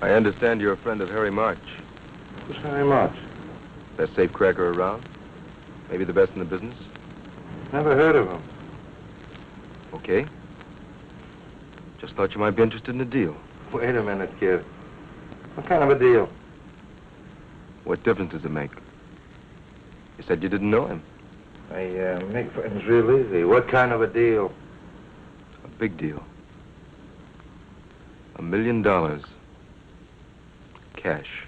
I understand you're a friend of Harry March. Who's Harry March? Best safecracker around? Maybe the best in the business? Never heard of him. Okay. Just thought you might be interested in a deal. Wait a minute, kid. What kind of a deal? What difference does it make? You said you didn't know him. I make friends real easy. What kind of a deal? A big deal. $1 million. Cash.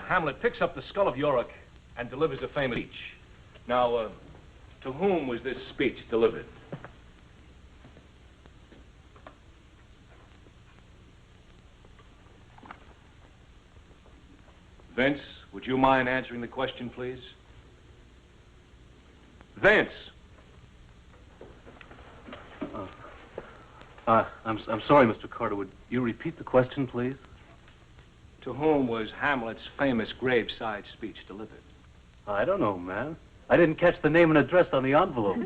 Hamlet picks up the skull of Yorick and delivers a famous speech. Now, to whom was this speech delivered? Vince, would you mind answering the question, please? Vince! I'm sorry, Mr. Carter. Would you repeat the question, please? To whom was Hamlet's famous graveside speech delivered? I don't know, man. I didn't catch the name and address on the envelope.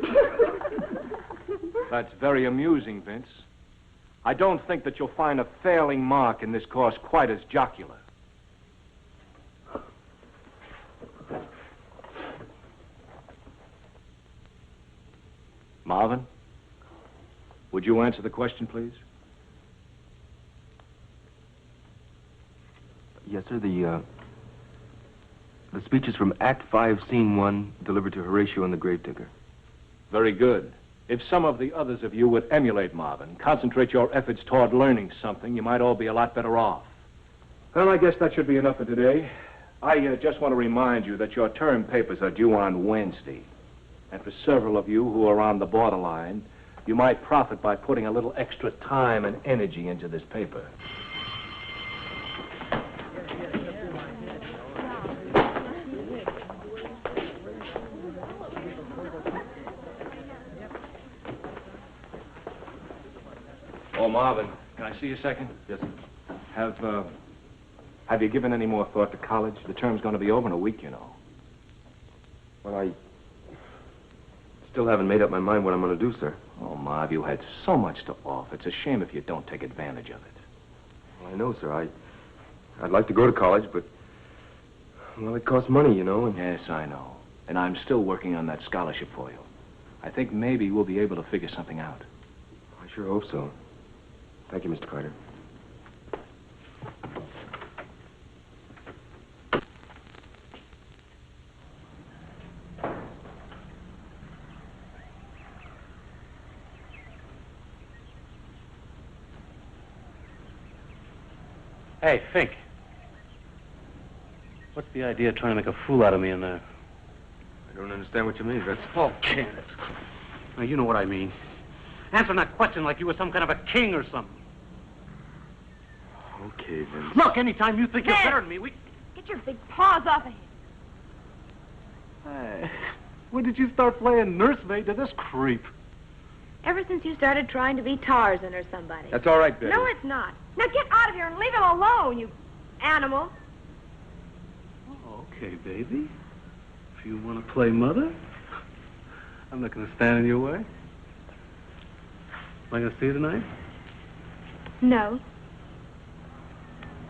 That's very amusing, Vince. I don't think that you'll find a failing mark in this course quite as jocular. Marvin, would you answer the question, please? Yes, sir. The speech is from Act 5, Scene 1, delivered to Horatio and the Gravedigger. Very good. If some of the others of you would emulate Marvin, concentrate your efforts toward learning something, you might all be a lot better off. Well, I guess that should be enough for today. I just want to remind you that your term papers are due on Wednesday. And for several of you who are on the borderline, you might profit by putting a little extra time and energy into this paper. Oh, Marvin, can I see you a second? Yes, sir. Have you given any more thought to college? The term's going to be over in a week, you know. Well, I still haven't made up my mind what I'm going to do, sir. Oh, Marv, you had so much to offer. It's a shame if you don't take advantage of it. Well, I know, sir. I'd like to go to college, but, well, it costs money, you know. And... Yes, I know. And I'm still working on that scholarship for you. I think maybe we'll be able to figure something out. I sure hope so. Thank you, Mr. Carter. Hey, Fink. What's the idea of trying to make a fool out of me in there? I don't understand what you mean. That's... Oh, can it? Now, you know what I mean. Answering that question like you were some kind of a king or something. Okay, Vince. Look, anytime you think you're better than me, we... Get your big paws off of him. Hey, when did you start playing nursemaid to this creep? Ever since you started trying to be Tarzan or somebody. That's all right, Betty. No, it's not. Now get out of here and leave him alone, you animal. Oh, okay, baby. If you want to play mother, I'm not going to stand in your way. Am I going to see you tonight? No.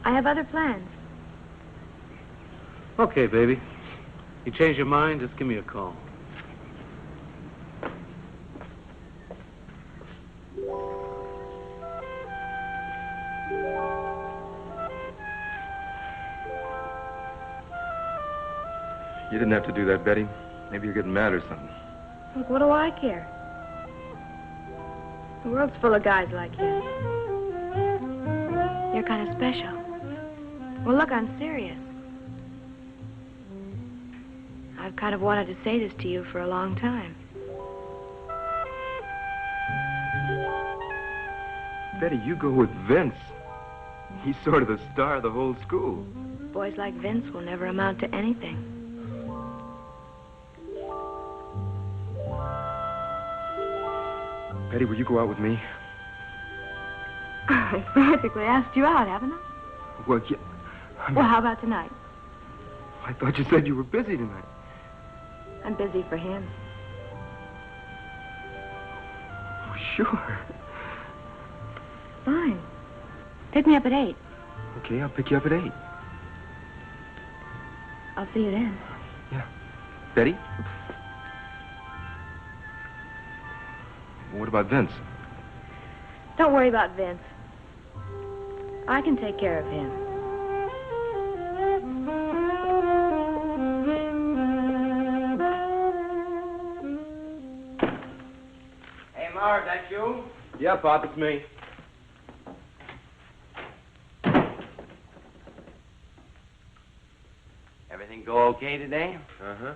I have other plans. Okay, baby. You change your mind, just give me a call. You didn't have to do that, Betty. Maybe you're getting mad or something. Look, what do I care? The world's full of guys like you. You're kind of special. Well, look, I'm serious. I've kind of wanted to say this to you for a long time. Betty, you go with Vince. He's sort of the star of the whole school. Boys like Vince will never amount to anything. Betty, will you go out with me? I practically asked you out, haven't I? Well, yeah. Well, how about tonight? I thought you said you were busy tonight. I'm busy for him. Oh, sure. Fine. Pick me up at 8. Okay, I'll pick you up at 8. I'll see you then. Yeah. Betty? What about Vince? Don't worry about Vince. I can take care of him. Hey, Marv, that you? Yeah, Pop, it's me. Everything go okay today? Uh-huh.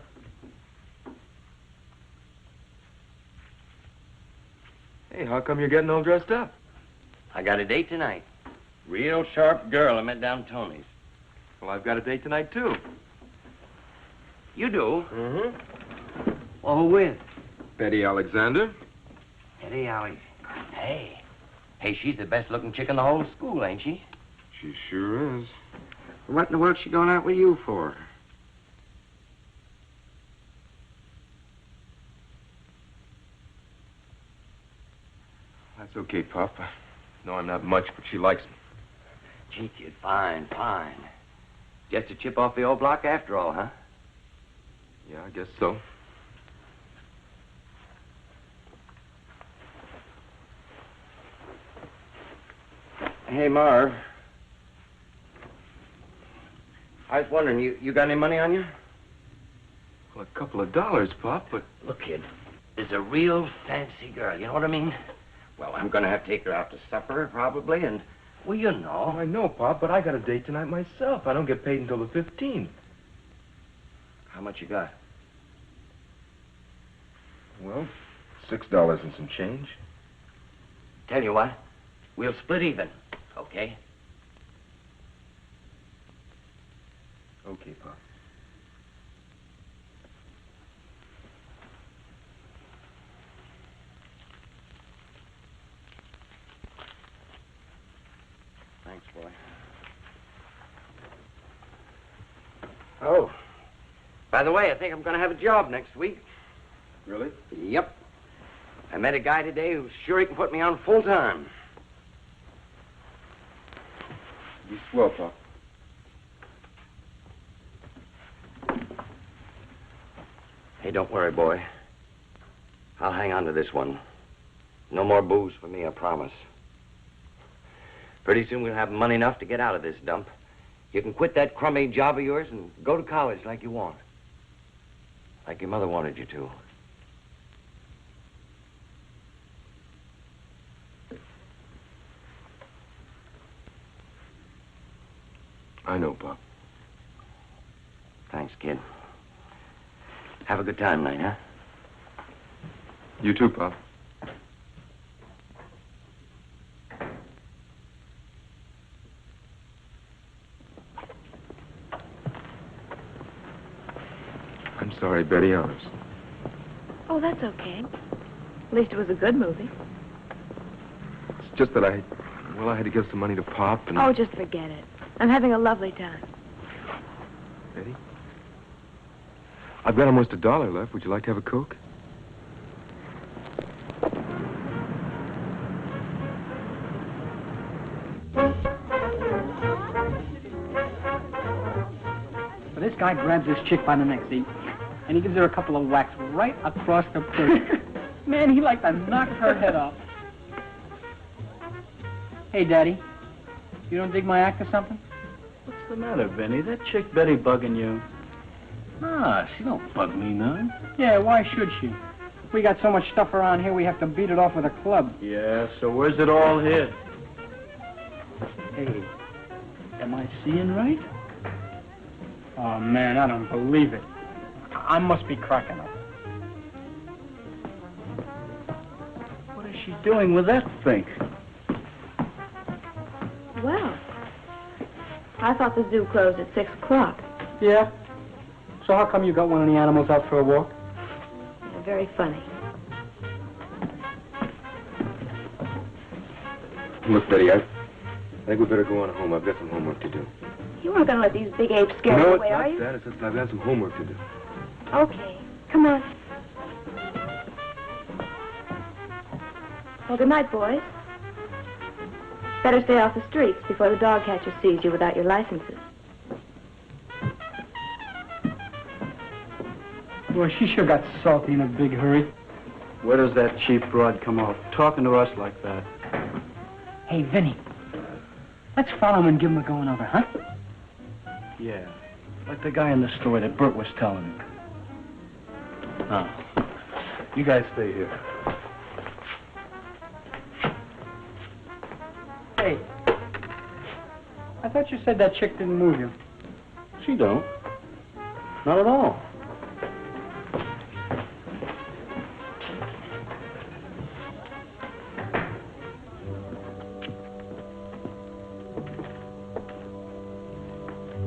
Hey, how come you're getting all dressed up? I got a date tonight. Real sharp girl I met down Tony's. Well, I've got a date tonight, too. You do? Mm-hmm. Well, who with? Betty Alexander. Eddie Alex. Hey. Hey, she's the best-looking chick in the whole school, ain't she? She sure is. What in the world's she going out with you for? That's okay, Pop. I know I'm not much, but she likes me. Gee, kid, fine, fine. Just a chip off the old block after all, huh? Yeah, I guess so. Hey, Marv. I was wondering, you got any money on you? Well, a couple of dollars, Pop, but... Look, kid, there's a real fancy girl, you know what I mean? Well, I'm gonna have to take her out to supper, probably, and, well, you know. Oh, I know, Pop, but I got a date tonight myself. I don't get paid until the 15th. How much you got? Well, $6 and some change. Tell you what, we'll split even, okay? Okay, Pop. Thanks, boy. Oh, by the way, I think I'm gonna have a job next week. Really? Yep. I met a guy today who's sure he can put me on full time. Be swell, Pop. Hey, don't worry, boy. I'll hang on to this one. No more booze for me, I promise. Pretty soon we'll have money enough to get out of this dump. You can quit that crummy job of yours and go to college like you want. Like your mother wanted you to. I know, Pop. Thanks, kid. Have a good time tonight, huh? You too, Pop. I'm sorry, Betty, honest. Oh, that's okay. At least it was a good movie. It's just that I had to give some money to Pop and... Oh, just forget it. I'm having a lovely time. Betty? I've got almost $1 left. Would you like to have a Coke? Well, this guy grabs this chick by the neck, see? And he gives her a couple of whacks right across the pussy. Man, he like to knock her head off. Hey, Daddy, you don't dig my act or something? What's the matter, Benny? That chick Betty bugging you? Nah, she don't bug me none. Yeah, why should she? We got so much stuff around here, we have to beat it off with a club. Yeah, so where's it all hid? Hey, am I seeing right? Oh, man, I don't believe it. I must be cracking up. What is she doing with that thing? Well, I thought the zoo closed at 6 o'clock. Yeah? So how come you got one of the animals out for a walk? Yeah, very funny. Look, Betty, I think we better go on home. I've got some homework to do. You aren't going to let these big apes scare you No, away, it's are not you? that. It's just I've got some homework to do. Okay, come on. Well, good night, boys. Better stay off the streets before the dog catcher sees you without your licenses. Well, she sure got salty in a big hurry. Where does that cheap broad come off? Talking to us like that. Hey, Vinny, let's follow him and give him a going over, huh? Yeah, like the guy in the store that Bert was telling him. Now, you guys stay here. Hey, I thought you said that chick didn't move you. She don't. Not at all.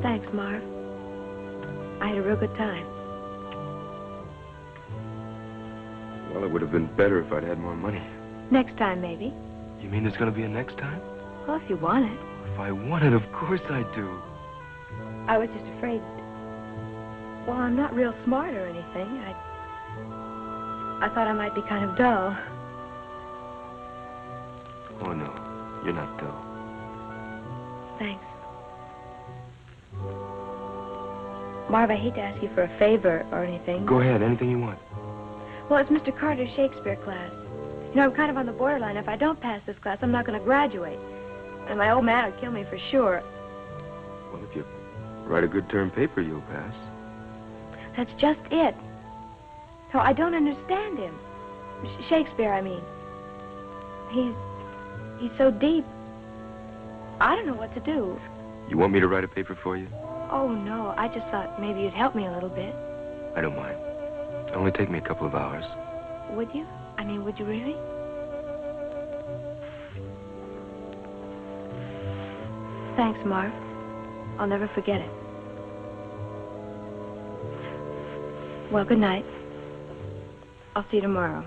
Thanks, Marv. I had a real good time. Well, it would have been better if I'd had more money. Next time, maybe. You mean there's going to be a next time? Well, if you want it. If I want it, of course I do. I was just afraid. Well, I'm not real smart or anything. I thought I might be kind of dull. Oh, no. You're not dull. Thanks. Marv, I hate to ask you for a favor or anything. Go ahead. Anything you want. Well, it's Mr. Carter's Shakespeare class. You know, I'm kind of on the borderline. If I don't pass this class, I'm not going to graduate. And my old man will kill me for sure. Well, if you write a good term paper, you'll pass. That's just it. No, I don't understand him. Shakespeare, I mean. He's so deep. I don't know what to do. You want me to write a paper for you? Oh, no. I just thought maybe you'd help me a little bit. I don't mind. It'll only take me a couple of hours. Would you? I mean, would you really? Thanks, Marv. I'll never forget it. Well, good night. I'll see you tomorrow.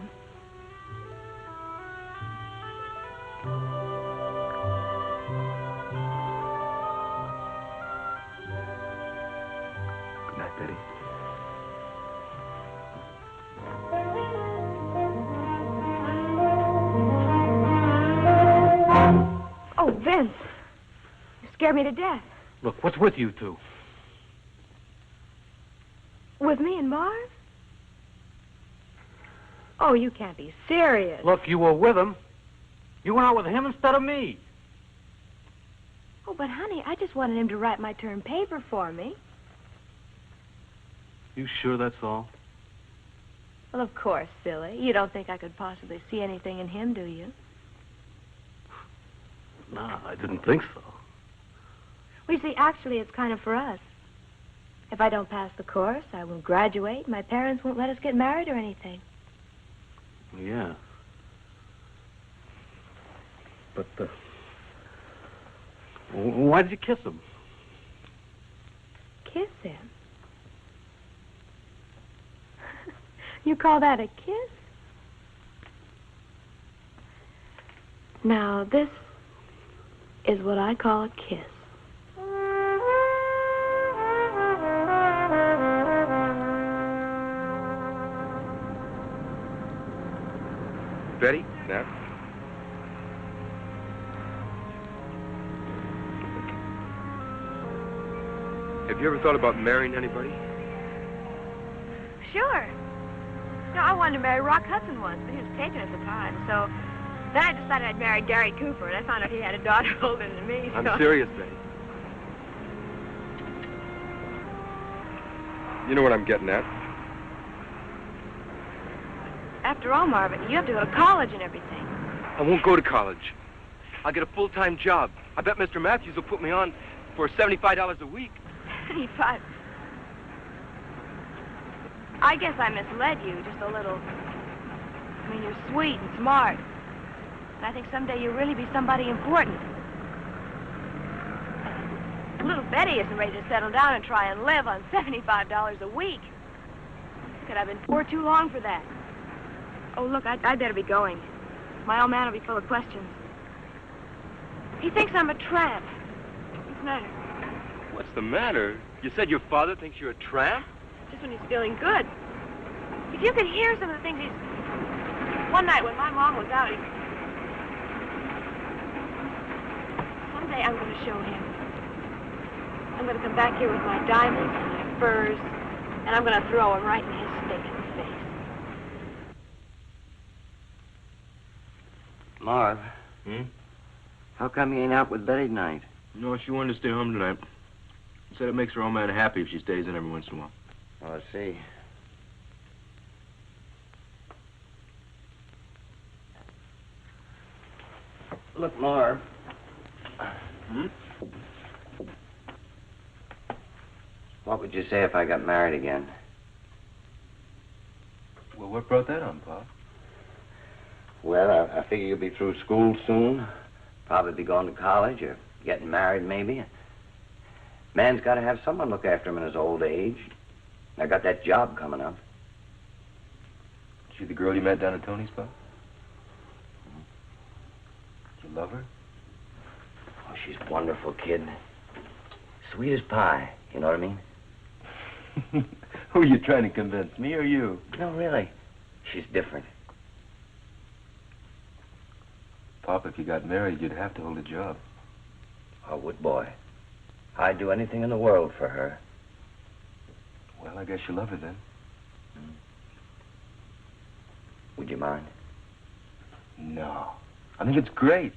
Good night, Betty. Oh, Vince. You scared me to death. Look, what's with you two? With me and Marv? Oh, you can't be serious. Look, you were with him. You went out with him instead of me. Oh, but honey, I just wanted him to write my term paper for me. You sure that's all? Well, of course, silly. You don't think I could possibly see anything in him, do you? Nah, I didn't think so. Well, you see, actually, it's kind of for us. If I don't pass the course, I won't graduate. My parents won't let us get married or anything. Yeah. But, why did you kiss him? Kiss him? You call that a kiss? Now, this is what I call a kiss. Betty? Now? Have you ever thought about marrying anybody? Sure. No, I wanted to marry Rock Hudson once, but he was taken at the time, so then I decided I'd marry Gary Cooper, and I found out he had a daughter older than me, so... I'm serious, Betty. You know what I'm getting at. After all, Marvin, you have to go to college and everything. I won't go to college. I'll get a full-time job. I bet Mr. Matthews will put me on for $75 a week. 75. I guess I misled you just a little. I mean, you're sweet and smart. And I think someday you'll really be somebody important. Little Betty isn't ready to settle down and try and live on $75 a week. Could I've been poor too long for that? Oh, look, I'd better be going. My old man will be full of questions. He thinks I'm a tramp. What's the matter? What's the matter? You said your father thinks you're a tramp? Just when he's feeling good. If you could hear some of the things he's... One night when my mom was out, someday I'm going to show him. I'm going to come back here with my diamonds and my furs, and I'm going to throw him right in his stinking face. Marv. Hmm? How come you ain't out with Betty tonight? No, she wanted to stay home tonight. Said it makes her old man happy if she stays in every once in a while. Oh, I see. Look, Marv. Hmm? What would you say if I got married again? Well, what brought that on, Pop? Well, I figure you'll be through school soon. Probably be going to college or getting married, maybe. Man's got to have someone look after him in his old age. I got that job coming up. She the girl you met down at Tony's, Pop? Did you love her? Oh, she's a wonderful kid. Sweet as pie, you know what I mean? Who are you trying to convince, me or you? No, really. She's different. Pop, if you got married, you'd have to hold a job. Oh, would boy. I'd do anything in the world for her. Well, I guess you love her then. Would you mind? No. I think it's great.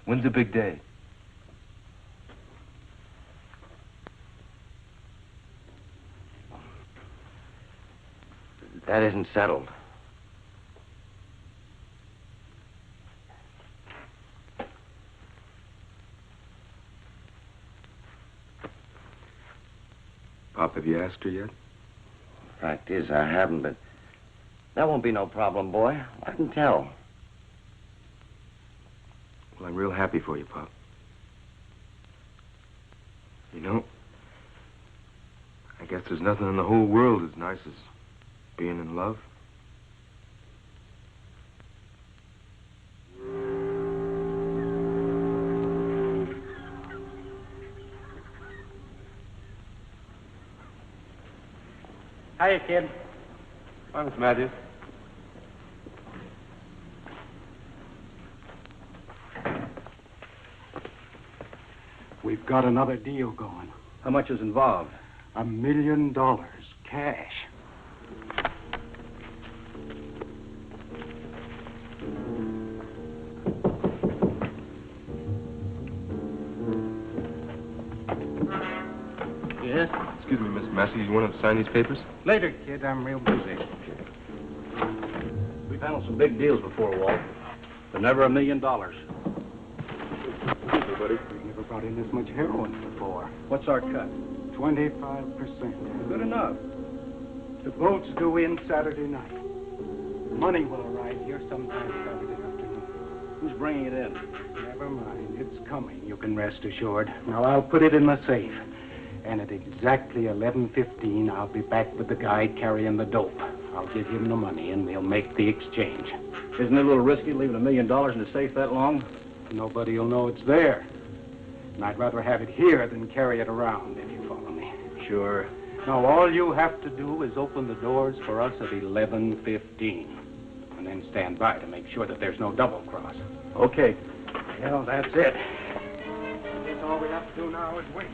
When's the big day? That isn't settled. Pop, have you asked her yet? Fact is, I haven't, but that won't be no problem, boy. I can tell. Well, I'm real happy for you, Pop. You know, I guess there's nothing in the whole world as nice as being in love. Hiya, kid. Hi, Miss Matthews. We've got another deal going. How much is involved? $1 million, cash. Yes? Excuse me, Miss Matthews, you want to sign these papers? Later, kid, I'm real busy. We've handled some big deals before, Walt, but never $1 million. Buddy, we've never brought in this much heroin before. What's our cut? 25%. Good enough. The boats go in Saturday night. Money will arrive here sometime Saturday afternoon. Who's bringing it in? Never mind, it's coming, you can rest assured. Now, I'll put it in the safe. And at exactly 11:15, I'll be back with the guy carrying the dope. I'll give him the money, and we'll make the exchange. Isn't it a little risky leaving $1 million in the safe that long? Nobody will know it's there. And I'd rather have it here than carry it around, if you follow me. Sure. Now, all you have to do is open the doors for us at 11:15. And then stand by to make sure that there's no double cross. Okay. Well, that's it. I guess all we have to do now is wait.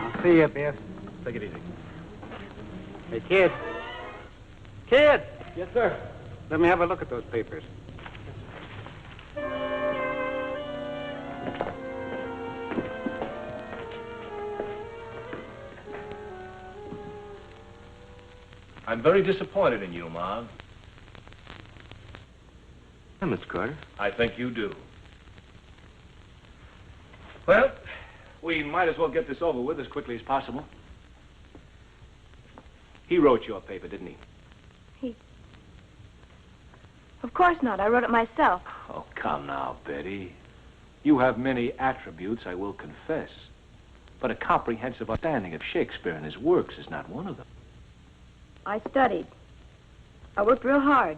I'll see you, Biff. Take it easy. Hey, kid. Kid! Yes, sir. Let me have a look at those papers. I'm very disappointed in you, Marv. Yeah, Mr. Carter. I think you do. Well, we might as well get this over with as quickly as possible. He wrote your paper, didn't he? Of course not. I wrote it myself. Oh, come now, Betty. You have many attributes, I will confess. But a comprehensive understanding of Shakespeare and his works is not one of them. I studied. I worked real hard.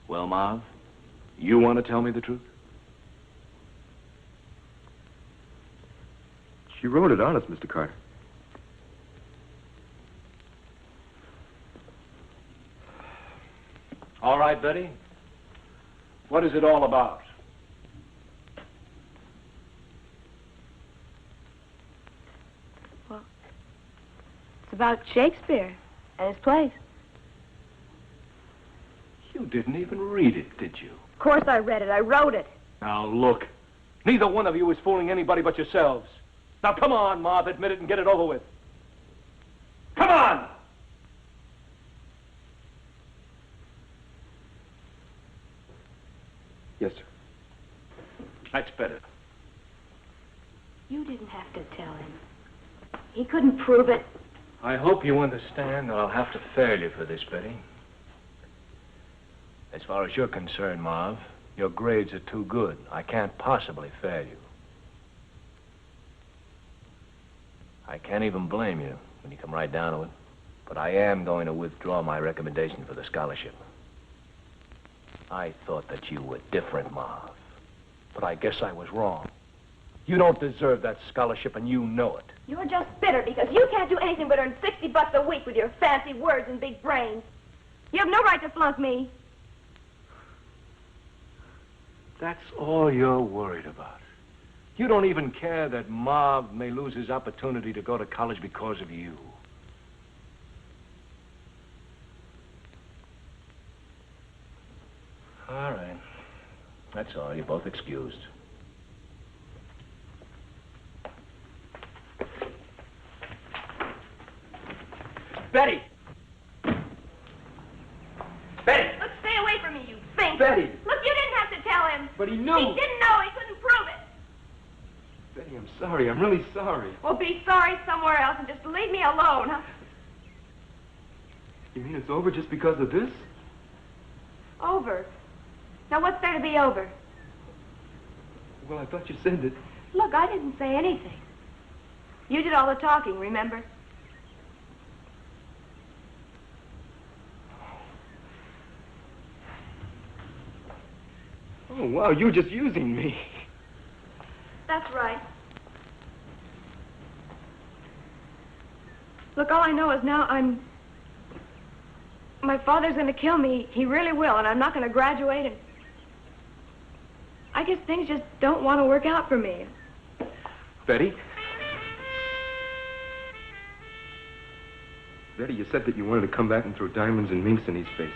Well, Marv, you want to tell me the truth? She wrote it honest, Mr. Carter. All right, Betty. What is it all about? It's about Shakespeare and his plays. You didn't even read it, did you? Of course I read it. I wrote it. Now, look. Neither one of you is fooling anybody but yourselves. Now, come on, Marv, admit it and get it over with. Come on! Yes, sir. That's better. You didn't have to tell him. He couldn't prove it. I hope you understand that I'll have to fail you for this, Betty. As far as you're concerned, Marv, your grades are too good. I can't possibly fail you. I can't even blame you when you come right down to it. But I am going to withdraw my recommendation for the scholarship. I thought that you were different, Marv. But I guess I was wrong. You don't deserve that scholarship, and you know it. You're just bitter because you can't do anything but earn $60 a week with your fancy words and big brains. You have no right to flunk me. That's all you're worried about. You don't even care that Marv may lose his opportunity to go to college because of you. All right. That's all. You're both excused. Betty! Betty! Look, stay away from me, you thing. Betty! Look, you didn't have to tell him. But he knew. He didn't know. He couldn't prove it. Betty, I'm sorry. I'm really sorry. Well, be sorry somewhere else and just leave me alone, huh? You mean it's over just because of this? Over. Now, what's there to be over? Well, I thought you said that... Look, I didn't say anything. You did all the talking, remember? Oh, wow, you're just using me. That's right. Look, all I know is now my father's going to kill me. He really will, and I'm not going to graduate, and I guess things just don't want to work out for me. Betty? Betty, you said that you wanted to come back and throw diamonds in minks in his face.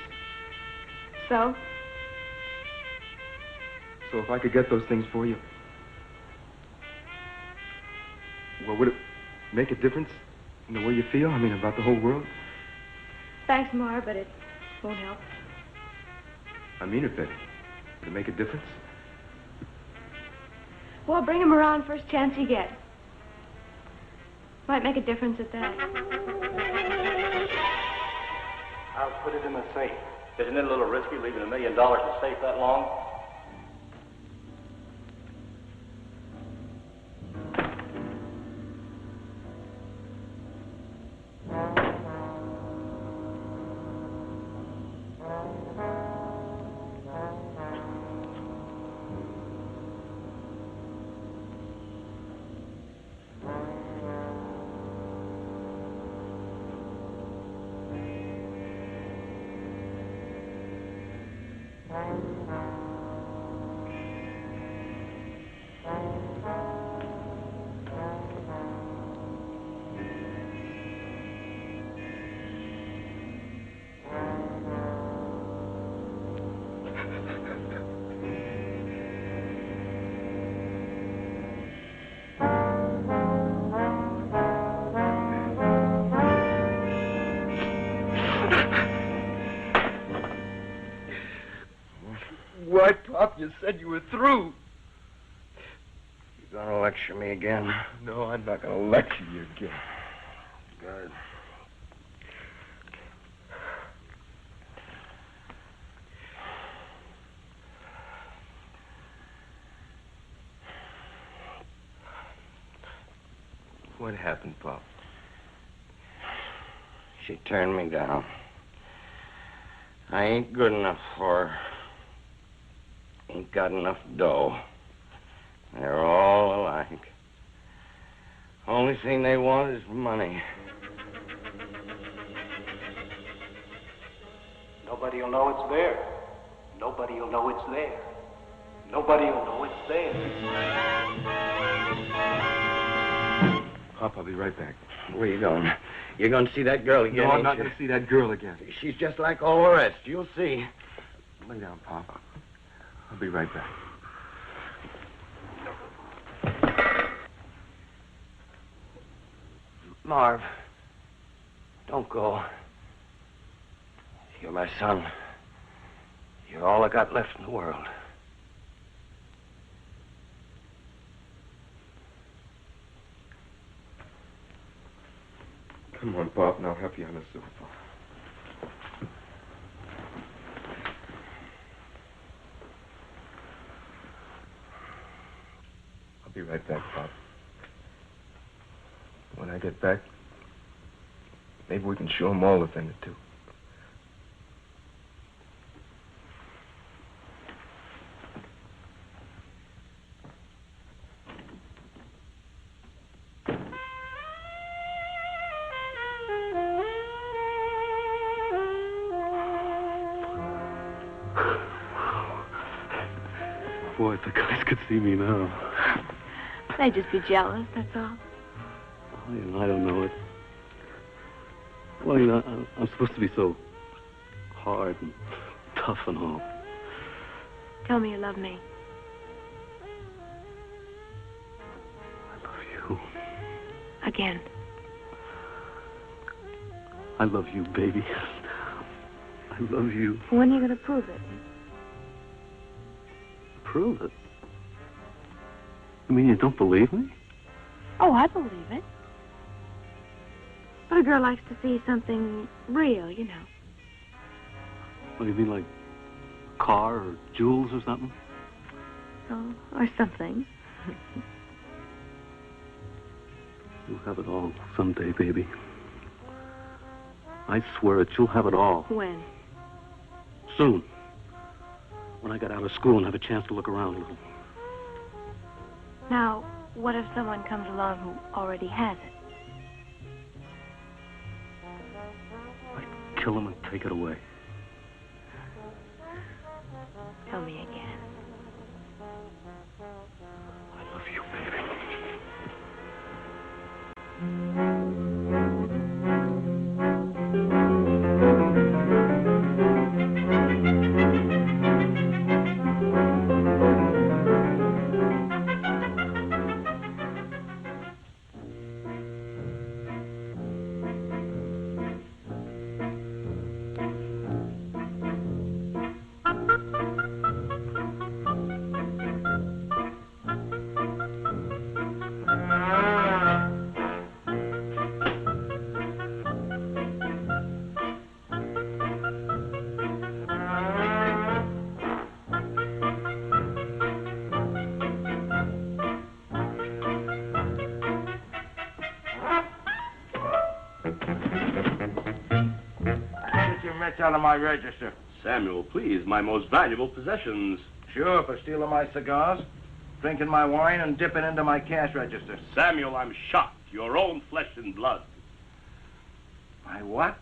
So? So if I could get those things for you, well, would it make a difference in the way you feel? I mean, about the whole world? Thanks, Marv, but it won't help. I mean it, Betty. Would it make a difference? Well, bring him around first chance you get. Might make a difference at that. I'll put it in the safe. Isn't it a little risky leaving $1 million in the safe that long? Why, Pop, you said you were through. You gonna lecture me again? No, I'm not going to lecture you again. Good. What happened, Pop? She turned me down. I ain't good enough for her. Ain't got enough dough. They're all alike. Only thing they want is money. Nobody will know it's there. Nobody will know it's there. Nobody will know it's there. Pop, I'll be right back. Where you going? You're going to see that girl again, No, I'm ain't not you? going to see that girl again. She's just like all the rest. You'll see. Lay down, Pop. I'll be right back. Marv, don't go. You're my son. You're all I got left in the world. Come on, Pop, and I'll help you on the sofa. I'll be right back, Pop. When I get back, maybe we can show them all a thing or two. Boy, if the guys could see me now. They'd just be jealous, that's all. Oh, you know, I don't know it. Well, you know, I'm supposed to be so hard and tough and all. Tell me you love me. I love you. Again. I love you, baby. I love you. When are you going to prove it? Prove it? You mean you don't believe me? Oh, I believe it. But a girl likes to see something real, you know. What do you mean, like a car or jewels or something? Oh, or something. You'll have it all someday, baby. I swear it, you'll have it all. When? Soon. When I get out of school and have a chance to look around a little. Now, what if someone comes along who already has it? I'd kill him and take it away. Tell me again. I love you, baby. Out of my register. Samuel, please, my most valuable possessions. Sure, for stealing my cigars, drinking my wine, and dipping into my cash register. Samuel, I'm shocked. Your own flesh and blood. My what?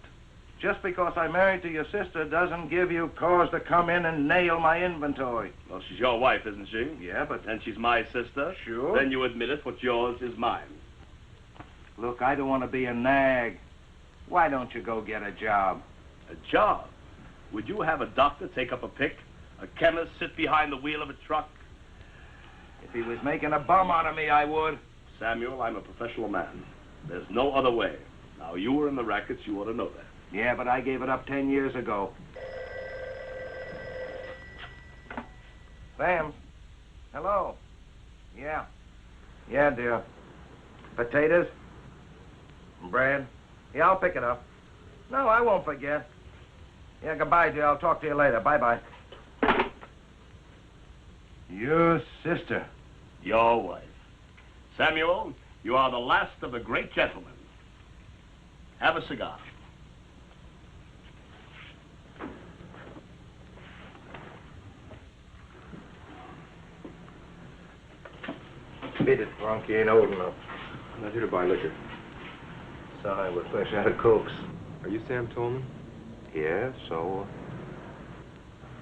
Just because I'm married to your sister doesn't give you cause to come in and nail my inventory. Well, she's your wife, isn't she? Yeah, but... And she's my sister? Sure. Then you admit it. What's yours is mine. Look, I don't want to be a nag. Why don't you go get a job? A job? Would you have a doctor take up a pick? A chemist sit behind the wheel of a truck? If he was making a bum out of me, I would. Samuel, I'm a professional man. There's no other way. Now, you were in the rackets. You ought to know that. Yeah, but I gave it up 10 years ago. Sam? Hello? Yeah. Yeah, dear. Potatoes? Bread? Yeah, I'll pick it up. No, I won't forget. Yeah, goodbye, dear. I'll talk to you later. Bye-bye. Your sister. Your wife. Samuel, you are the last of the great gentlemen. Have a cigar. Beat it, Bronk. You ain't old enough. I'm not here to buy liquor. Sorry, we're fresh out of Cokes. Are you Sam Tolman? Yeah, so?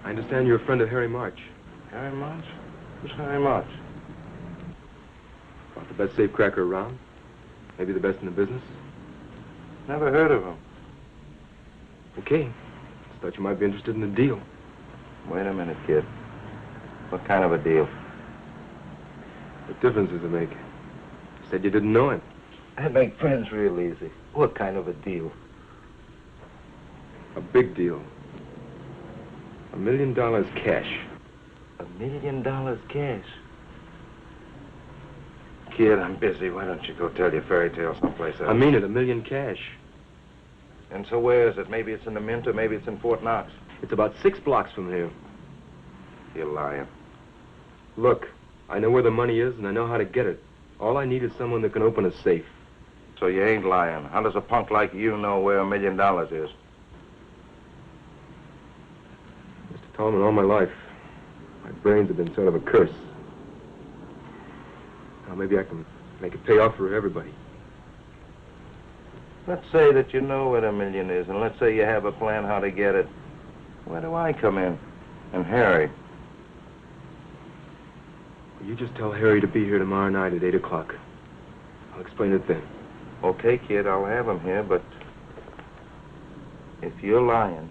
I understand you're a friend of Harry March. Harry March? Who's Harry March? About the best safecracker around. Maybe the best in the business. Never heard of him. Okay. Just thought you might be interested in a deal. Wait a minute, kid. What kind of a deal? What difference does it make? You said you didn't know him. I make friends real easy. What kind of a deal? A big deal. $1 million cash. $1 million cash? Kid, I'm busy. Why don't you go tell your fairy tale someplace else? I mean it, $1 million cash. And so where is it? Maybe it's in the Mint or maybe it's in Fort Knox. It's about 6 blocks from here. You're lying. Look, I know where the money is and I know how to get it. All I need is someone that can open a safe. So you ain't lying. How does a punk like you know where $1 million is? Mr. Tolman, all my life, my brains have been sort of a curse. Now maybe I can make it pay off for everybody. Let's say that you know where $1 million is, and let's say you have a plan how to get it. Where do I come in? And Harry? Will you just tell Harry to be here tomorrow night at 8 o'clock? I'll explain it then. Okay, kid, I'll have him here, but if you're lying...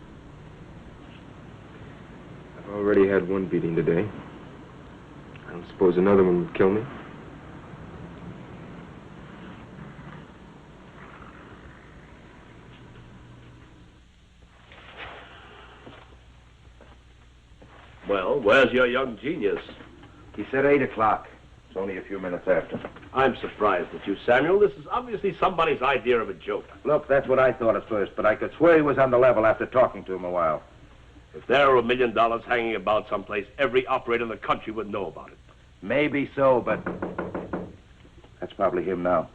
I've already had one beating today. I don't suppose another one would kill me. Well, where's your young genius? He said 8 o'clock. It's only a few minutes after. I'm surprised at you, Samuel. This is obviously somebody's idea of a joke. Look, that's what I thought at first, but I could swear he was on the level after talking to him a while. If there were $1 million hanging about someplace, every operator in the country would know about it. Maybe so, but that's probably him now.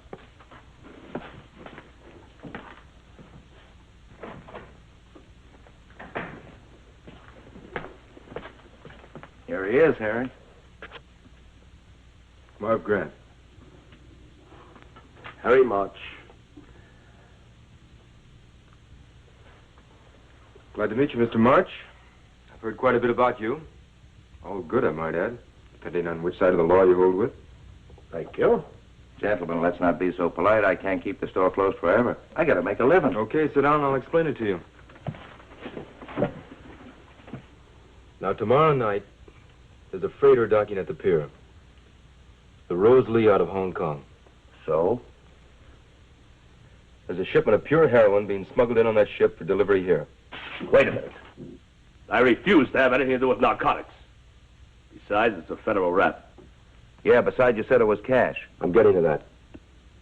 Here he is, Harry. Marv Grant. Harry March. Glad to meet you, Mr. March. I've heard quite a bit about you. All good, I might add, depending on which side of the law you hold with. Thank you. Gentlemen, let's not be so polite. I can't keep the store closed forever. I gotta make a living. Okay, sit down and I'll explain it to you. Now, tomorrow night, there's a freighter docking at the pier. The Rose Lee out of Hong Kong. So? There's a shipment of pure heroin being smuggled in on that ship for delivery here. Wait a minute. I refuse to have anything to do with narcotics. Besides, it's a federal rap. Yeah, besides you said it was cash. I'm getting to that.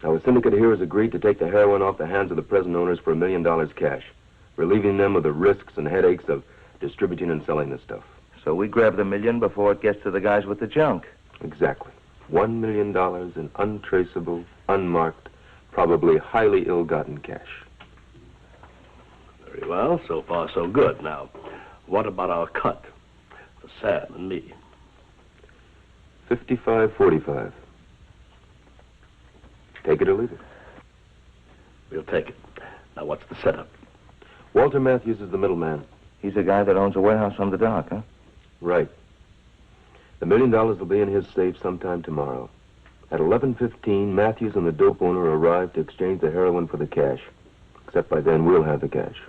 Now, a syndicate here has agreed to take the heroin off the hands of the present owners for $1 million cash, relieving them of the risks and headaches of distributing and selling this stuff. So we grab the $1 million before it gets to the guys with the junk. Exactly. $1 million in untraceable, unmarked, probably highly ill-gotten cash. Very well. So far, so good. Now, what about our cut for Sam and me? 55-45. Take it or leave it. We'll take it. Now, what's the setup? Walter Matthews is the middleman. He's the guy that owns a warehouse on the dock, huh? Right. The $1 million will be in his safe sometime tomorrow. At 11:15, Matthews and the dope owner arrive to exchange the heroin for the cash. Except by then, we'll have the cash.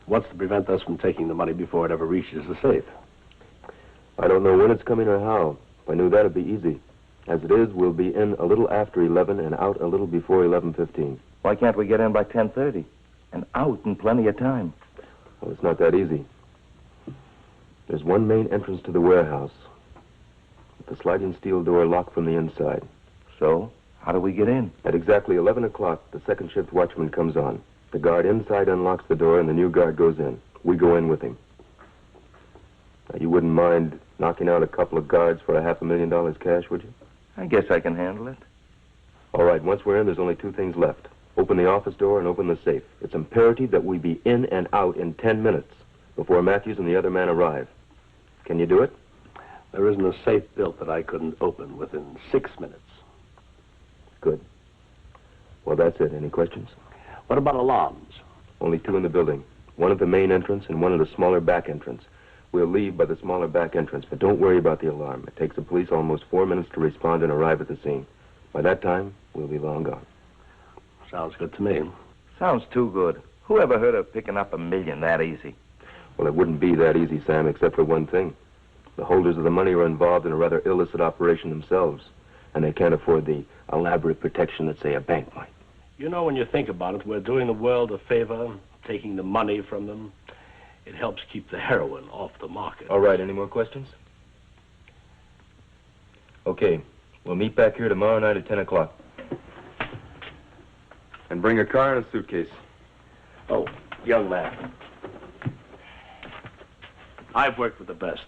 What's to prevent us from taking the money before it ever reaches the safe? I don't know when it's coming or how. If I knew that, it'd be easy. As it is, we'll be in a little after 11 and out a little before 11:15. Why can't we get in by 10:30 and out in plenty of time? Well, it's not that easy. There's one main entrance to the warehouse, with the sliding steel door locked from the inside. So, how do we get in? At exactly 11 o'clock, the second shift watchman comes on. The guard inside unlocks the door, and the new guard goes in. We go in with him. Now, you wouldn't mind knocking out a couple of guards for $500,000 cash, would you? I guess I can handle it. All right, once we're in, there's only two things left. Open the office door and open the safe. It's imperative that we be in and out in 10 minutes before Matthews and the other man arrive. Can you do it? There isn't a safe built that I couldn't open within 6 minutes. Good. Well, that's it. Any questions? What about alarms? Only two in the building. One at the main entrance and one at a smaller back entrance. We'll leave by the smaller back entrance, but don't worry about the alarm. It takes the police almost 4 minutes to respond and arrive at the scene. By that time, we'll be long gone. Sounds good to me. Sounds too good. Who ever heard of picking up $1 million that easy? Well, it wouldn't be that easy, Sam, except for one thing. The holders of the money are involved in a rather illicit operation themselves, and they can't afford the elaborate protection that, say, a bank might. You know, when you think about it, we're doing the world a favor, taking the money from them. It helps keep the heroin off the market. All right, any more questions? Okay, we'll meet back here tomorrow night at 10 o'clock. And bring a car and a suitcase. Oh, young man. I've worked with the best.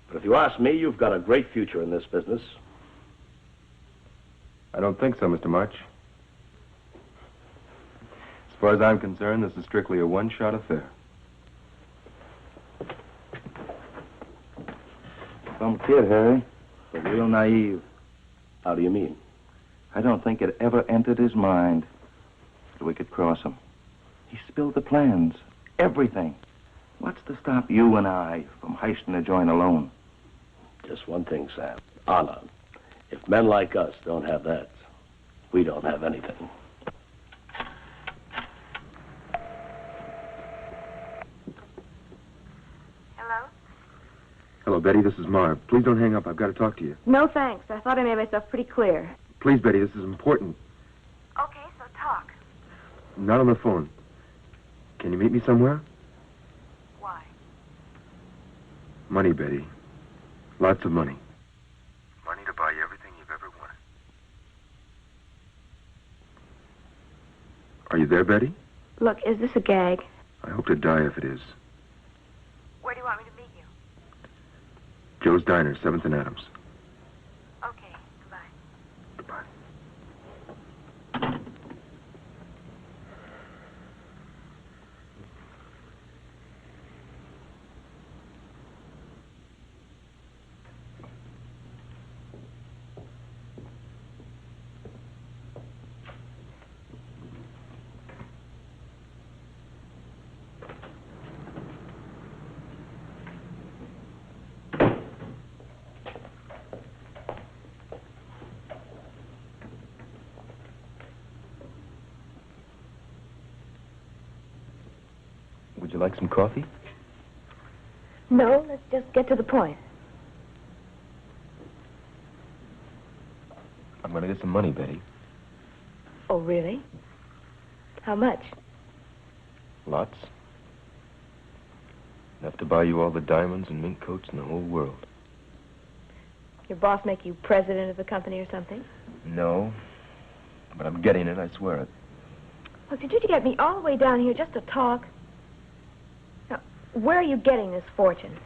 But if you ask me, you've got a great future in this business. I don't think so, Mr. March. As far as I'm concerned, this is strictly a one-shot affair. Some kid, Harry, but real naive. How do you mean? I don't think it ever entered his mind that we could cross him. He spilled the plans, everything. What's to stop you and I from heisting the joint alone? Just one thing, Sam. Honor. If men like us don't have that, we don't have anything. Hello? Hello, Betty, this is Marv. Please don't hang up. I've got to talk to you. No, thanks. I thought I made myself pretty clear. Please, Betty, this is important. Okay, so talk. Not on the phone. Can you meet me somewhere? Why? Money, Betty. Lots of money. Money to buy you everything you've ever wanted. Are you there, Betty? Look, is this a gag? I hope to die if it is. Where do you want me to meet you? Joe's Diner, 7th and Adams. Okay, goodbye. Goodbye. Would you like some coffee? No, let's just get to the point. I'm going to get some money, Betty. Oh, really? How much? Lots. Enough to buy you all the diamonds and mink coats in the whole world. Your boss make you president of the company or something? No, but I'm getting it, I swear it. Look, did you get me all the way down here just to talk? Now, where are you getting this fortune?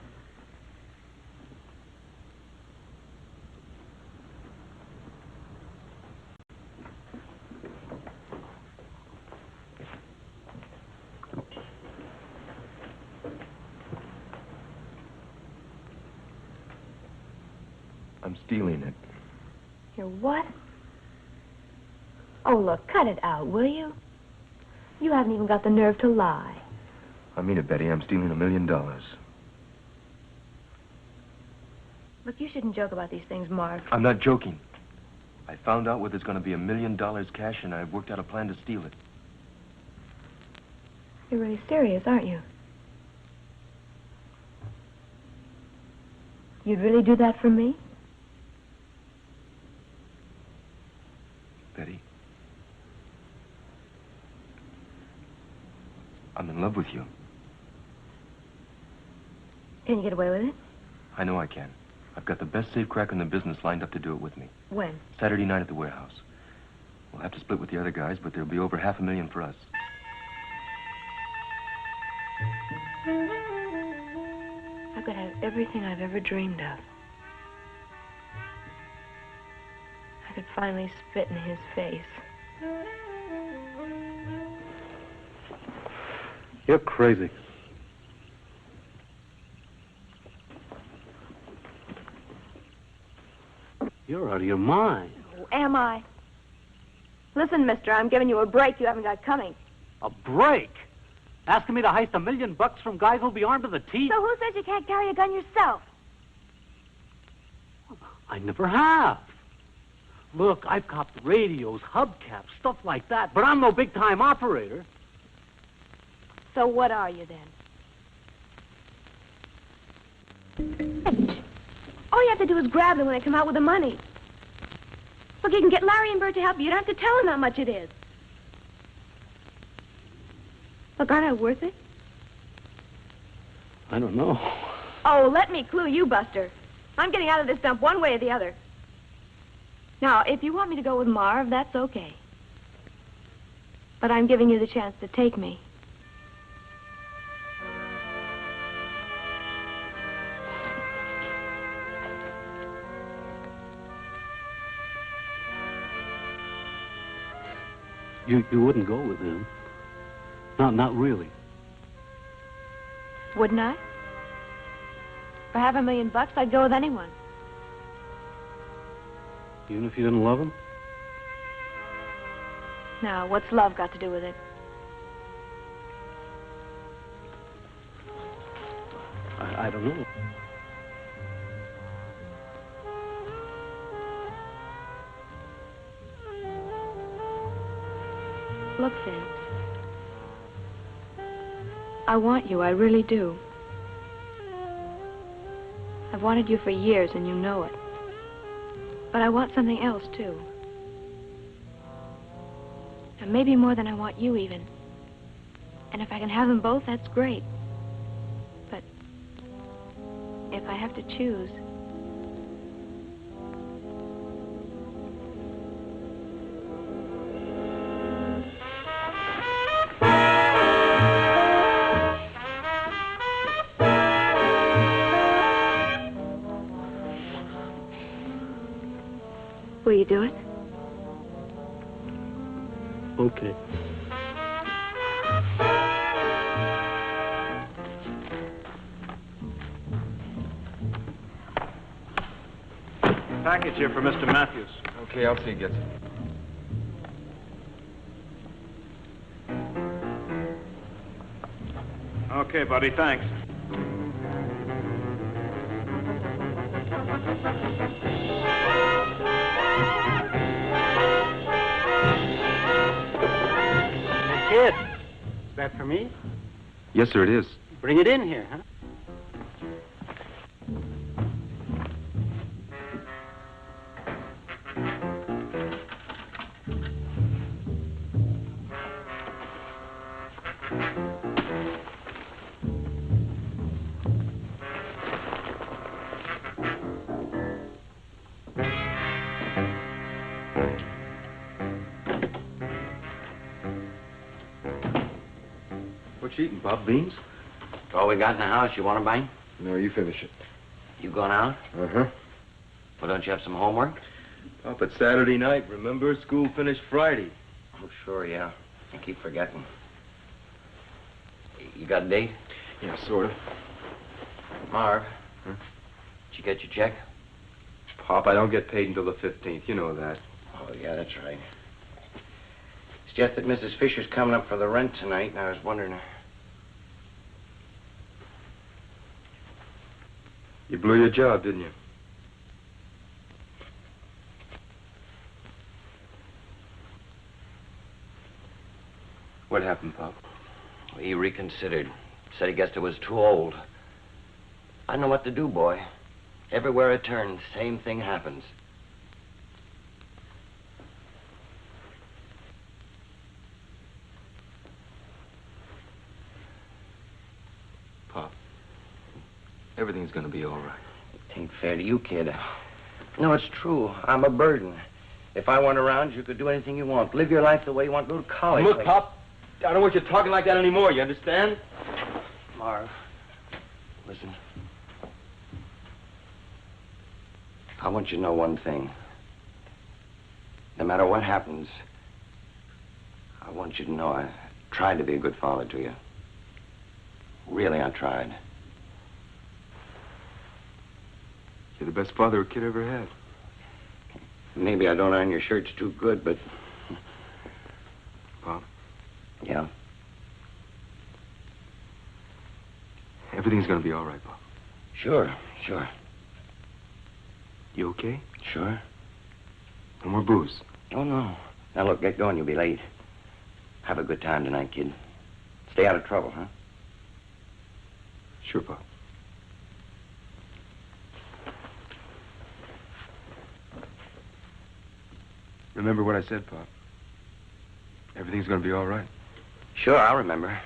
I'm stealing it. You're what? Oh, look, cut it out, will you? You haven't even got the nerve to lie. I mean it, Betty. I'm stealing $1 million. Look, you shouldn't joke about these things, Marv. I'm not joking. I found out where there's going to be $1 million cash, and I've worked out a plan to steal it. You're really serious, aren't you? You'd really do that for me? Betty, I'm in love with you. Can you get away with it? I know I can. I've got the best safecracker in the business lined up to do it with me. When? Saturday night at the warehouse. We'll have to split with the other guys, but there'll be over $500,000 for us. I could have everything I've ever dreamed of. I could finally spit in his face. You're crazy. You're out of your mind. Oh, am I? Listen, mister, I'm giving you a break you haven't got coming. A break? Asking me to heist $1 million from guys who'll be armed to the teeth? So who says you can't carry a gun yourself? I never have. Look, I've copped radios, hubcaps, stuff like that, but I'm no big-time operator. So what are you, then? All you have to do is grab them when they come out with the money. Look, you can get Larry and Bert to help you. You don't have to tell them how much it is. Look, aren't I worth it? I don't know. Oh, let me clue you, Buster. I'm getting out of this dump one way or the other. Now, if you want me to go with Marv, that's okay. But I'm giving you the chance to take me. You wouldn't go with him. Not really. Wouldn't I? For $500,000, I'd go with anyone. Even if you didn't love him? Now, what's love got to do with it? I don't know. Look, Veit. I want you, I really do. I've wanted you for years, and you know it. But I want something else, too. And maybe more than I want you, even. And if I can have them both, that's great. But if I have to choose... Will you do it? Okay. Package here for Mr. Matthews. Okay, I'll see you gets it. Okay, buddy, thanks. Kid, is that for me? Yes, sir, it is. Bring it in here, huh? What you eating, Bob? Beans? All we got in the house. You want to bang? No, you finish it. You going out? Uh-huh. Well, don't you have some homework? Up at Saturday night, remember? School finished Friday. Oh, sure, yeah. I keep forgetting. You got a date? Yeah, sort of. Marv? Huh? Did you get your check? Pop, I don't get paid until the 15th. You know that. Oh, yeah, that's right. It's just that Mrs. Fisher's coming up for the rent tonight, and I was wondering... You blew your job, didn't you? What happened, Pop? He reconsidered. Said he guessed it was too old. I don't know what to do, boy. Everywhere I turn, the same thing happens. Pop, everything's gonna be all right. It ain't fair to you, kid. No, it's true. I'm a burden. If I weren't around, you could do anything you want. Live your life the way you want. Go to college. Look, Pop, I don't want you talking like that anymore, you understand? Marv, listen. I want you to know one thing. No matter what happens, I want you to know I tried to be a good father to you. Really, I tried. You're the best father a kid ever had. Maybe I don't iron your shirts too good, but... Pop? Yeah? Everything's gonna be all right, Pop. Sure, sure. You okay? Sure. No more booze. Oh, no. Now, look, get going. You'll be late. Have a good time tonight, kid. Stay out of trouble, huh? Sure, Pop. Remember what I said, Pop. Everything's gonna be all right. Sure, I'll remember.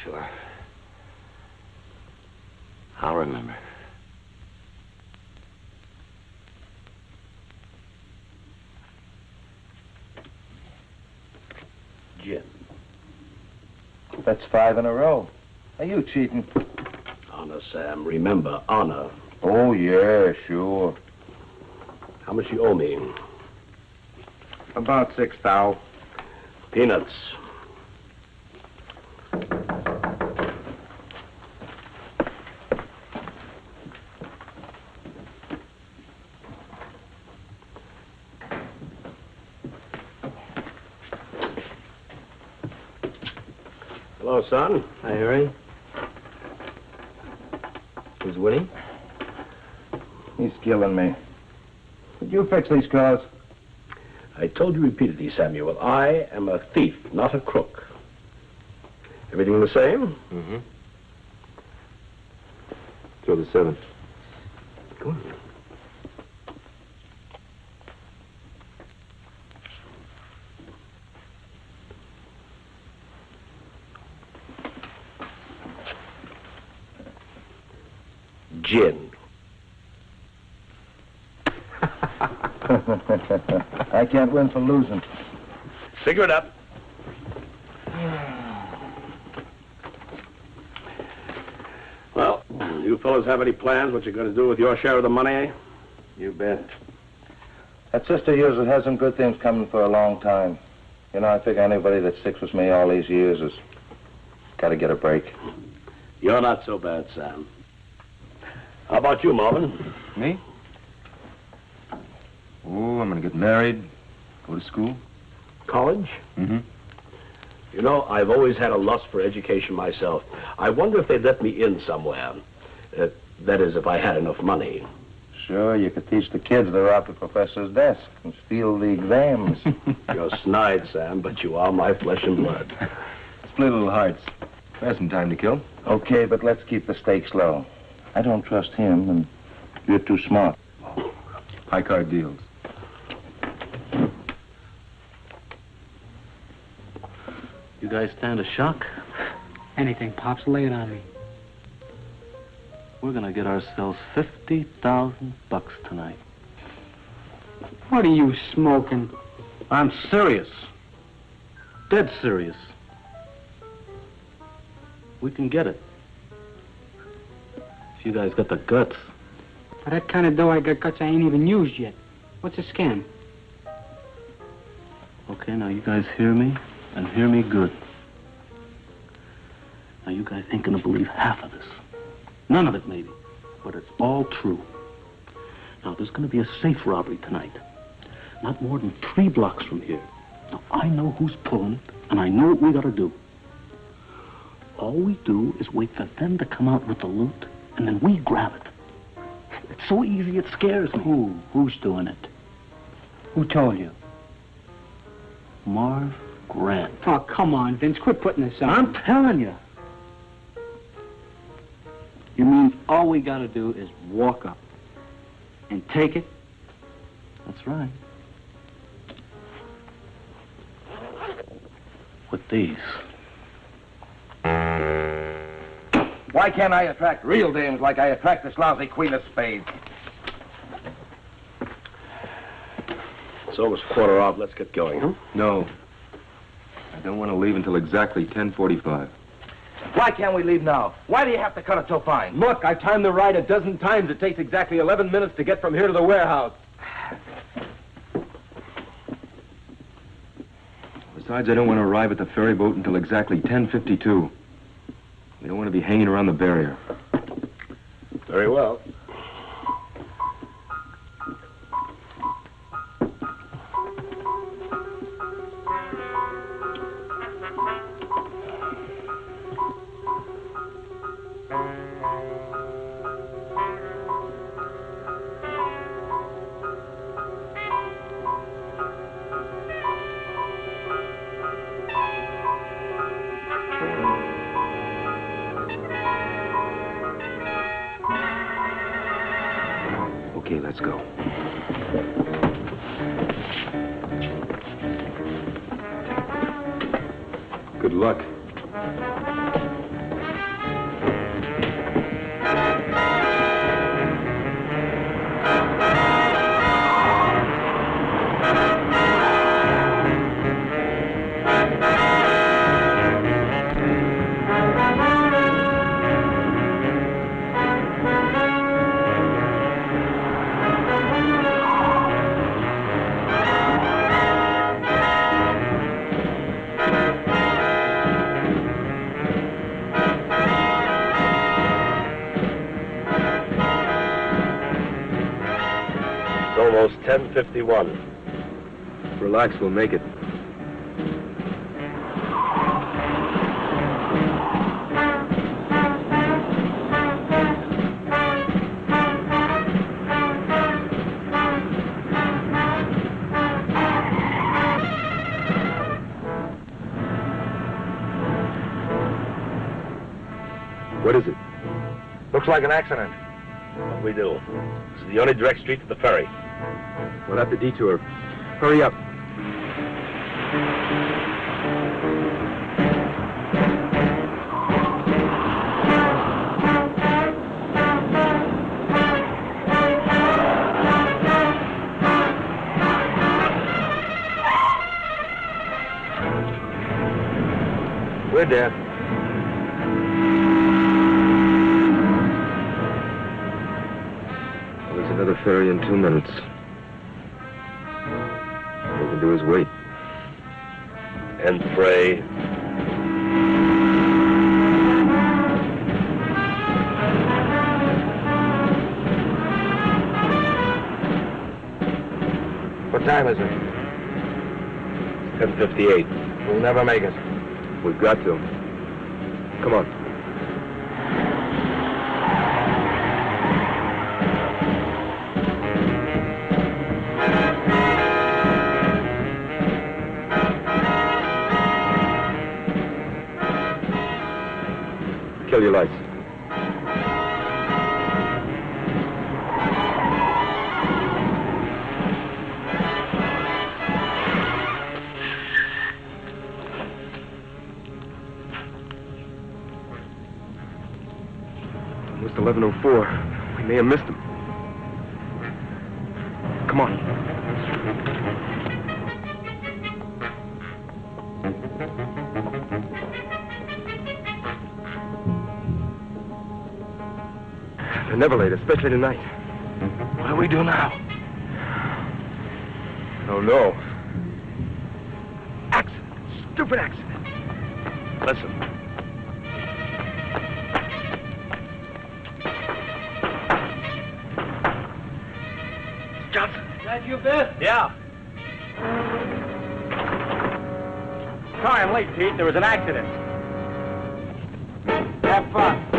Sure. I'll remember. Jim. That's 5 in a row. Are you cheating? Honor, Sam. Remember, honor. Oh, yeah, sure. How much you owe me? About 6 thou. Peanuts. Hello, son. Hi, Harry. Who's Winnie? He's killing me. Did you fix these clothes? I told you repeatedly, Samuel, I am a thief, not a crook. Everything the same? Mm-hmm. Throw the 7. Go on. Gin. I can't win for losing. Figure it up. Well, you fellas have any plans what you're going to do with your share of the money, eh? You bet. That sister of yours has some good things coming for a long time. You know, I figure anybody that sticks with me all these years has got to get a break. You're not so bad, Sam. How about you, Marvin? Me? Oh, I'm gonna get married, go to school. College? Mm-hmm. You know, I've always had a lust for education myself. I wonder if they'd let me in somewhere. That is, if I had enough money. Sure, you could teach the kids to rob the professor's desk and steal the exams. You're snide, Sam, but you are my flesh and blood. Split little hearts. There's some time to kill. Okay, but let's keep the stakes low. I don't trust him, and you're too smart. High card deals. You guys stand a shock? Anything, Pops, lay it on me. We're gonna get ourselves $50,000 tonight. What are you smoking? I'm serious. Dead serious. We can get it. If you guys got the guts. For that kind of dough I got guts I ain't even used yet. What's a scam? Okay, now you guys hear me, and hear me good. Now you guys ain't gonna believe half of this. None of it, maybe. But it's all true. Now, there's gonna be a safe robbery tonight. Not more than 3 blocks from here. Now, I know who's pulling, and I know what we gotta do. All we do is wait for them to come out with the loot, and then we grab it. It's so easy, it scares me. Who's doing it? Who told you? Marv Grant. Oh, come on, Vince. Quit putting this on. I'm telling you. You mean all we gotta do is walk up and take it? That's right. With these. Why can't I attract real dames like I attract this lousy Queen of Spades? It's almost 1:15. Let's get going, huh? No. I don't want to leave until exactly 10:45. Why can't we leave now? Why do you have to cut it so fine? Look, I've timed the ride a dozen times. It takes exactly 11 minutes to get from here to the warehouse. Besides, I don't want to arrive at the ferry boat until exactly 10:52. We don't want to be hanging around the barrier. Very well. Okay, let's go. Good luck. Almost 10:51. Relax, we'll make it. What is it? Looks like an accident. What we do? This is the only direct street to the ferry. We'll have to detour. Hurry up. We're dead. There's another ferry in 2 minutes. All we can do is wait. And pray. What time is it? 10:58. We'll never make it. We've got to. Come on. Kill your lights. Almost 11:04. We may have missed him. Come on. They're never late, especially tonight. What do we do now? Oh, no. stupid accident. Listen. Johnson. Is that you, Biff? Yeah. Sorry I'm late, Pete. There was an accident. Have fun.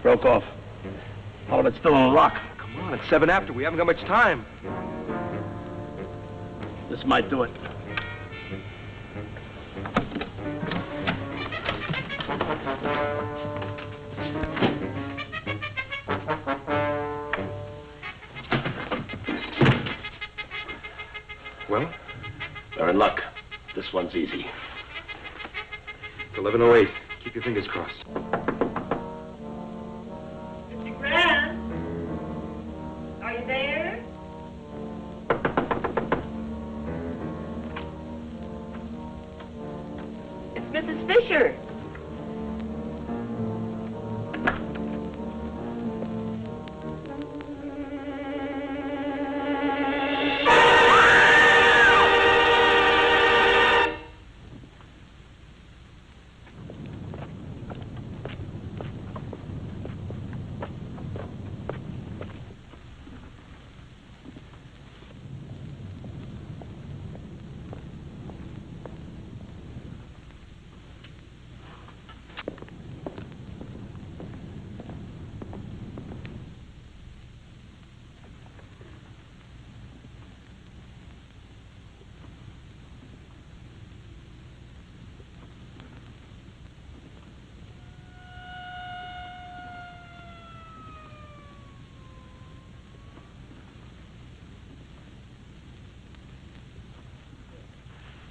Broke off. Oh, it's still in lock. Come on, it's 7 after. We haven't got much time. This might do it. Well? They're in luck. This one's easy. It's 11:08. Keep your fingers crossed. Mr. Grant? Are you there? It's Mrs. Fisher.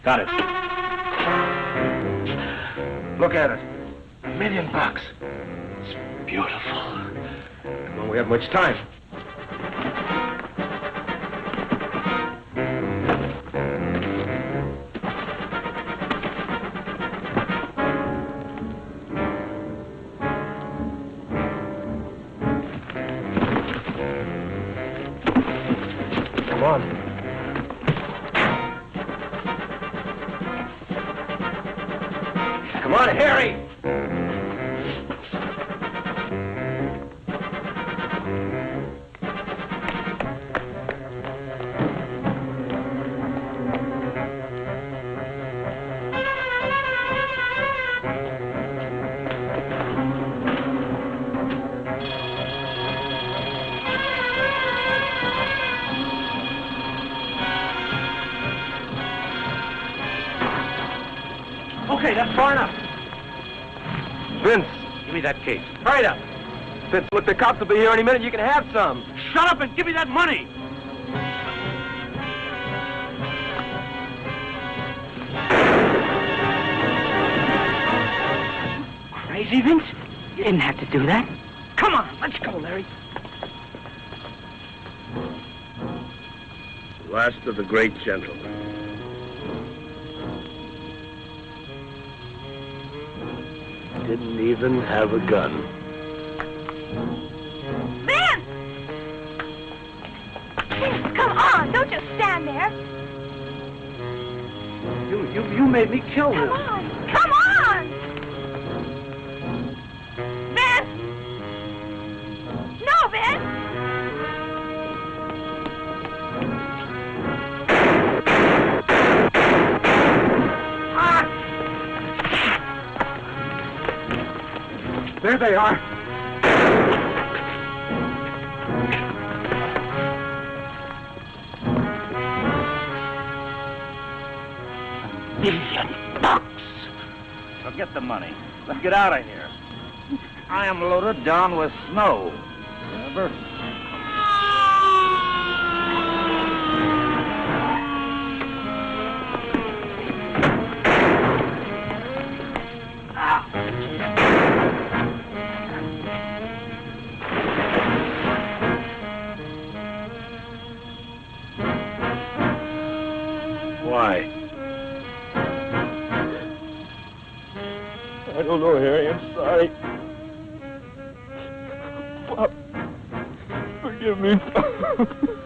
Got it. Look at it. $1 million. It's beautiful. Come on, we have much time. Come on. Come on, Harry! Okay, that's far enough. Vince, give me that case. Hurry up. Vince, look, the cops will be here any minute. You can have some. Shut up and give me that money. Crazy, Vince? You didn't have to do that. Come on, let's go, Larry. Last of the great gentlemen. Didn't even have a gun. Vince! Vince, come on! Don't just stand there. You made me kill Come him. on! Come on! Vince! No, Vince! There they are. $1 million. Now get the money. Let's get out of here. I am loaded down with snow. Remember? no, Harry. I'm sorry. Pop, forgive me.